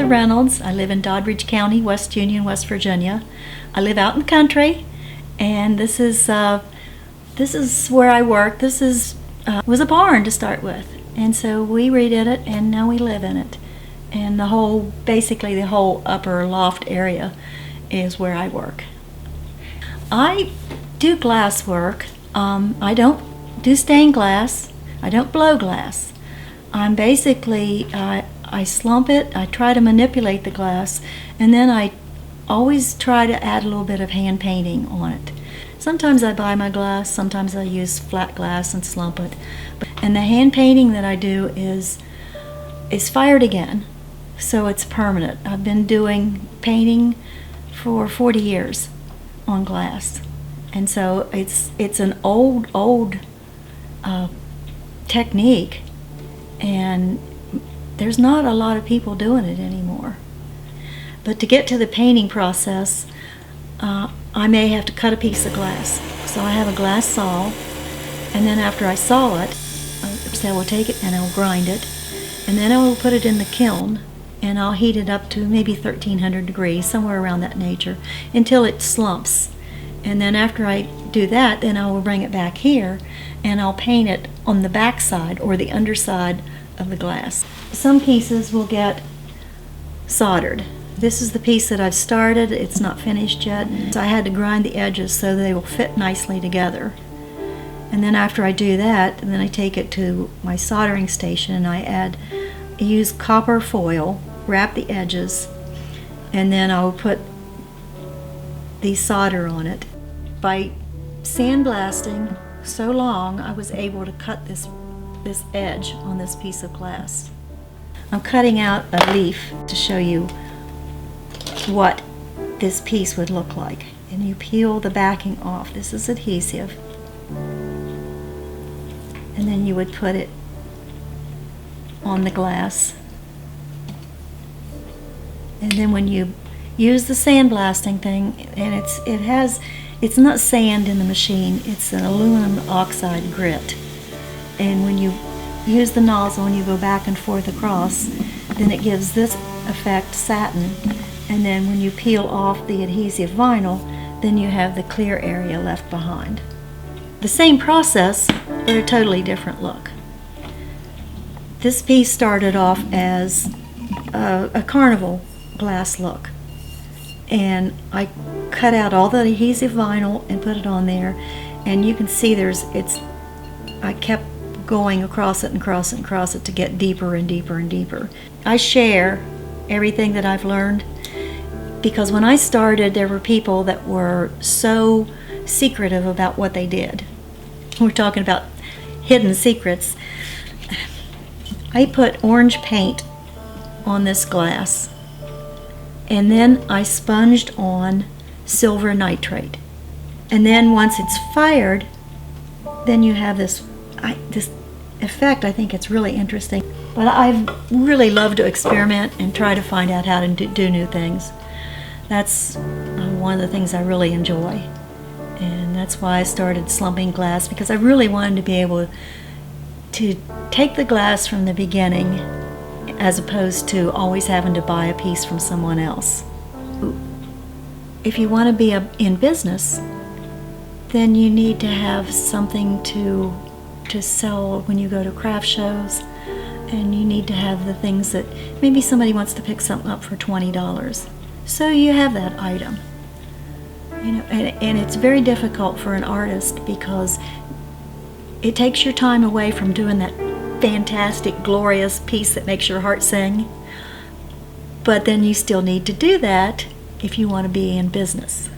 Martha Reynolds. I live in Doddridge County, West Union, West Virginia. I live out in the country, and this is where I work. This was a barn to start with, and so we redid it, and now we live in it. And basically the whole upper loft area is where I work. I do glass work. I don't do stained glass. I don't blow glass. I'm basically, I slump it, I try to manipulate the glass, and then I always try to add a little bit of hand painting on it. Sometimes I buy my glass, sometimes I use flat glass and slump it. And the hand painting that I do is fired again, so it's permanent. I've been doing painting for 40 years on glass. And so it's an old technique, and there's not a lot of people doing it anymore. But to get to the painting process, I may have to cut a piece of glass. So I have a glass saw, and then after I saw it, I will take it and I'll grind it, and then I will put it in the kiln, and I'll heat it up to maybe 1300 degrees, somewhere around that nature, until it slumps. And then after I do that, then I will bring it back here, and I'll paint it on the back side or the underside of the glass. Some pieces will get soldered. This is the piece that I've started. It's not finished yet. So I had to grind the edges so they will fit nicely together. And then after I do that, then I take it to my soldering station, and I use copper foil, wrap the edges, and then I'll put the solder on it. By sandblasting so long, I was able to cut this edge on this piece of glass. I'm cutting out a leaf to show you what this piece would look like. And you peel the backing off. This is adhesive. And then you would put it on the glass. And then when you use the sandblasting thing, and it's not sand in the machine, it's an aluminum oxide grit. And when you use the nozzle and you go back and forth across, then it gives this effect, satin. And then when you peel off the adhesive vinyl, then you have the clear area left behind. The same process, but a totally different look. This piece started off as a carnival glass look. And I cut out all the adhesive vinyl and put it on there, and you can see I kept going across it and across it and across it to get deeper and deeper and deeper. I share everything that I've learned, because when I started, there were people that were so secretive about what they did. We're talking about hidden secrets. I put orange paint on this glass, and then I sponged on silver nitrate. And then once it's fired, then you have this effect. I think it's really interesting. But I really love to experiment and try to find out how to do new things. That's one of the things I really enjoy. And that's why I started slumping glass, because I really wanted to be able to take the glass from the beginning, as opposed to always having to buy a piece from someone else. If you want to be in business, then you need to have something to sell when you go to craft shows, and you need to have the things that maybe somebody wants to pick something up for $20. So you have that item. And it's very difficult for an artist, because it takes your time away from doing that fantastic, glorious piece that makes your heart sing. But then you still need to do that if you want to be in business.